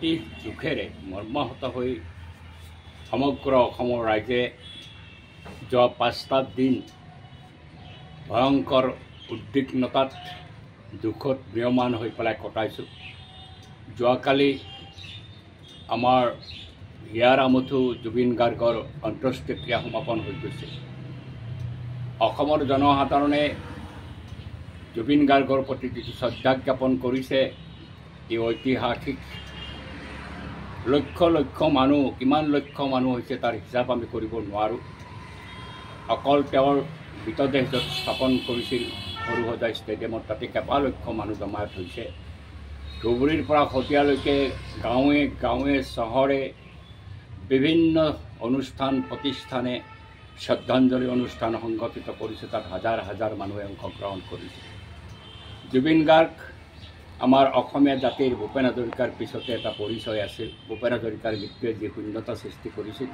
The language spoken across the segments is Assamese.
অতি দুখেৰে মৰ্মাহত হৈ সমগ্ৰ অসমৰ ৰাইজে যোৱা 5টা দিন ভয়ংকৰ উদ্বিগ্নতাত দুখত ম্ৰিয়মান হৈ পেলাই কটাইছোঁ। যোৱাকালি আমাৰ হিয়াৰ আমঠু জুবিন গাৰ্গৰ অন্ত্যেষ্টিক্ৰিয়া সমাপন হৈ গৈছে। অসমৰ জনসাধাৰণে জুবিন গাৰ্গৰ প্ৰতি যিটো শ্ৰদ্ধা জ্ঞাপন কৰিছে, এই ঐতিহাসিক লক্ষ লক্ষ মানুহ, কিমান লক্ষ মানুহ হৈছে তাৰ হিচাপ আমি কৰিব নোৱাৰোঁ। অকল তেওঁৰ মৃতদেহ য'ত স্থাপন কৰিছিল সৰুসজাই ষ্টেডিয়ামত, তাতে কেইবালক্ষ মানুহ জমায়েত হৈছে। ধুবুৰীৰ পৰা শদিয়ালৈকে গাঁৱে গাঁৱে চহৰে বিভিন্ন অনুষ্ঠান প্ৰতিষ্ঠানে শ্ৰদ্ধাঞ্জলি অনুষ্ঠান সংগঠিত কৰিছে। তাত হাজাৰ হাজাৰ মানুহে অংশগ্ৰহণ কৰিছে। জুবিন গাৰ্গ আমাৰ অসমীয়া জাতিৰ ভূপেন হাজৰিকাৰ পিছতে এটা পৰিচয় আছিল। ভূপেন হাজৰিকাৰ মৃত্যুৱে যি শূন্যতা সৃষ্টি কৰিছিল,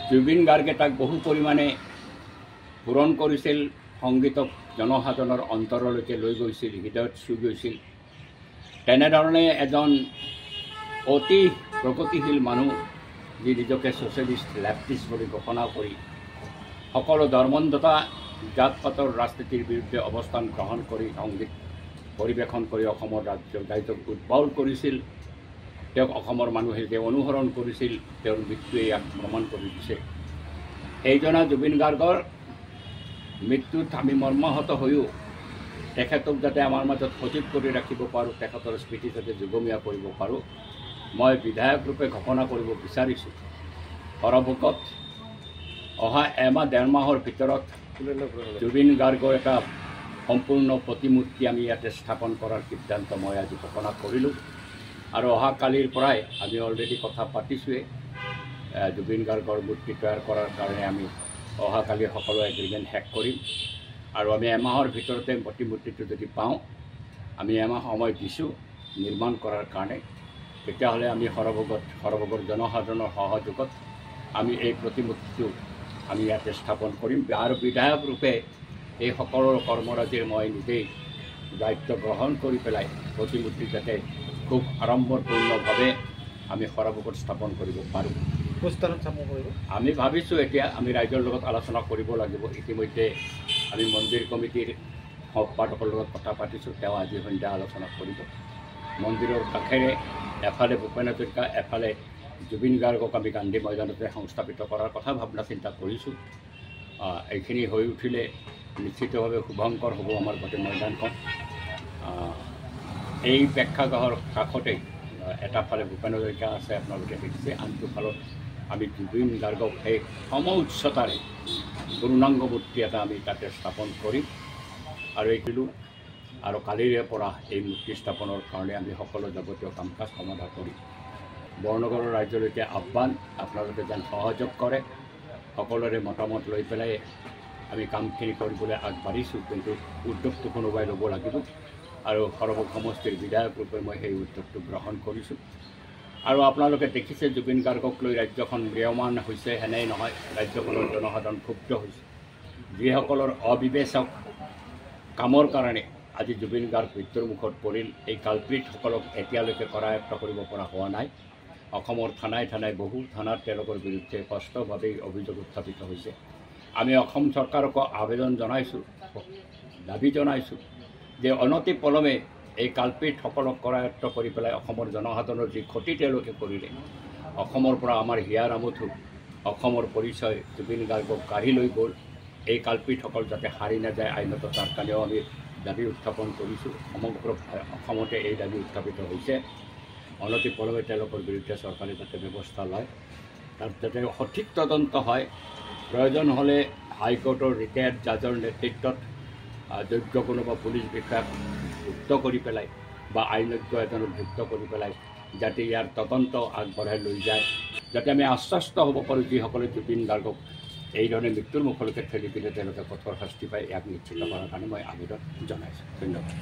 জুবিন গাৰ্গে তাক বহু পৰিমাণে পূৰণ কৰিছিল। সংগীতক জনসাধাৰণৰ অন্তৰলৈকে লৈ গৈছিল, হৃদয়ত চুই গৈছিল। তেনেধৰণে এজন অতি প্ৰগতিশীল মানুহ, যি নিজকে ছ'চিয়েলিষ্ট লেফটিষ্ট বুলি ঘোষণা কৰি সকলো ধৰ্মান্ধতা জাত পাতৰ ৰাজনীতিৰ বিৰুদ্ধে অৱস্থান গ্ৰহণ কৰি সংগীত পৰিৱেশন কৰি অসমৰ ৰাইজক উদ্বাউল কৰিছিল। তেওঁক অসমৰ মানুহে যে অনুসৰণ কৰিছিল, তেওঁৰ মৃত্যুৱে ইয়াক প্ৰমাণ কৰি দিছে। সেইজনা জুবিন গাৰ্গৰ মৃত্যুত আমি মৰ্মাহত হৈও তেখেতক যাতে আমাৰ মাজত সজীৱ কৰি ৰাখিব পাৰোঁ, তেখেতৰ স্মৃতি যাতে যুগমীয়া কৰিব পাৰোঁ, মই বিধায়ক ৰূপে ঘোষণা কৰিব বিচাৰিছোঁ। সৰভোগত অহা এমাহ ডেৰ মাহৰ ভিতৰত জুবিন গাৰ্গৰ এটা সম্পূৰ্ণ প্ৰতিমূৰ্তি আমি ইয়াতে স্থাপন কৰাৰ সিদ্ধান্ত মই আজি ঘোষণা কৰিলোঁ। আৰু অহাকালিৰ পৰাই আমি অলৰেডি কথা পাতিছোঁৱেই। জুবিন গাৰ্গৰ মূৰ্তি তৈয়াৰ কৰাৰ কাৰণে আমি অহাকালি সকলো এগ্ৰিমেণ্ট শেষ কৰিম। আৰু আমি এমাহৰ ভিতৰতে প্ৰতিমূৰ্তিটো যদি পাওঁ, আমি এমাহ সময় দিছোঁ নিৰ্মাণ কৰাৰ কাৰণে, তেতিয়াহ'লে আমি সৰভোগৰ জনসাধাৰণৰ সহযোগত আমি এই প্ৰতিমূৰ্তিটো আমি ইয়াতে স্থাপন কৰিম। আৰু বিধায়ক ৰূপে এই সকলো কৰ্মৰাজিৰ মই নিজেই দায়িত্ব গ্ৰহণ কৰি পেলাই প্ৰতিমূৰ্তি যাতে খুব আড়ম্বৰপূৰ্ণভাৱে আমি সৰভোগত স্থাপন কৰিব পাৰোঁ। আমি ভাবিছোঁ এতিয়া আমি ৰাইজৰ লগত আলোচনা কৰিব লাগিব। ইতিমধ্যে আমি মন্দিৰ কমিটিৰ সম্পাদকৰ লগত কথা পাতিছোঁ। তেওঁ আজি সন্ধ্যা আলোচনা কৰিব। মন্দিৰৰ কাষেৰে এফালে ভূপেন হাজৰিকা, এফালে জুবিন গাৰ্গক আমি গান্ধী মৈদানতে সংস্থাপিত কৰাৰ কথা ভাৱনা চিন্তা কৰিছোঁ। এইখিনি হৈ উঠিলে নিশ্চিতভাৱে শুভংকৰ হ'ব আমাৰ গোটেই মৈদানখন। এই প্ৰেক্ষাগৃহৰ কাষতেই এটা ফালে ভূপেন হাজৰিকা আছে, আপোনালোকে দেখিছে, আনটো ফালত আমি জুবিন গাৰ্গক সেই সম উচ্চতাৰে পূৰ্ণাংগ মূৰ্তি এটা আমি তাতে স্থাপন কৰিম। আৰু এইটো আৰু কালিৰে পৰা এই মূৰ্তি স্থাপনৰ কাৰণে আমি সকলো যাৱতীয় কাম কাজ সমাধা কৰিম। বৰনগৰৰ ৰাজ্যলৈকে আহ্বান, আপোনালোকে যেন সহযোগ কৰে। সকলোৰে মতামত লৈ পেলাই আমি কামখিনি কৰিবলৈ আগবাঢ়িছোঁ, কিন্তু উদ্যোগটো কোনোবাই ল'ব লাগিব। আৰু সৰভোগ সমষ্টিৰ বিধায়ক ৰূপে মই সেই উদ্যোগটো গ্ৰহণ কৰিছোঁ। আৰু আপোনালোকে দেখিছে জুবিন গাৰ্গক লৈ ৰাজ্যখন ম্ৰিয়মান হৈছে। সেনেই নহয়, ৰাজ্যখনৰ জনসাধাৰণ ক্ষুব্ধ হৈছে। যিসকলৰ অবিবেচক কামৰ কাৰণে আজি জুবিন গাৰ্গ মৃত্যুৰ মুখত পৰিল, এই কালপ্ৰিটসকলক এতিয়ালৈকে কৰায়ত্ব কৰিব পৰা হোৱা নাই। অসমৰ থানাই থানাই বহু থানাত তেওঁলোকৰ বিৰুদ্ধে স্পষ্টভাৱেই অভিযোগ উত্থাপিত হৈছে। আমি অসম চৰকাৰকো আবেদন জনাইছোঁ, দাবী জনাইছোঁ যে অনতি পলমে এই কালপ্ৰিটসকলক কৰায়ত্ব কৰি পেলাই অসমৰ জনসাধাৰণৰ যি ক্ষতি তেওঁলোকে কৰিলে, অসমৰ পৰা আমাৰ হিয়াৰ আমঠু অসমৰ পৰিচয় জুবিন গাৰ্গক কাঢ়ি লৈ গ'ল, এই কালপ্ৰিটসকল যাতে সাৰি নাযায় আইনত, তাৰ কাৰণেও আমি দাবী উত্থাপন কৰিছোঁ। সমগ্ৰ অসমতে এই দাবী উত্থাপিত হৈছে। অনতি পলমে তেওঁলোকৰ বিৰুদ্ধে চৰকাৰে যাতে ব্যৱস্থা লয়, তাত যাতে সঠিক তদন্ত হয়। প্ৰয়োজন হ'লে হাইকোৰ্টৰ ৰিটায়াৰ্ড জাজৰ নেতৃত্বত যোগ্য কোনোবা পুলিচ বিষয়াক যুক্ত কৰি পেলাই বা আইনজ্ঞ এজনক যুক্ত কৰি পেলাই যাতে ইয়াৰ তদন্ত আগবঢ়াই লৈ যায়, যাতে আমি আশ্বস্ত হ'ব পাৰোঁ যিসকলে জুবিন গাৰ্গক এইধৰণে মৃত্যুৰ মুখলৈকে ঠেলি দিলে তেওঁলোকে কঠোৰ শাস্তি পায়, ইয়াক নিশ্চিত কৰাৰ কাৰণে মই আবেদন জনাইছোঁ। ধন্যবাদ।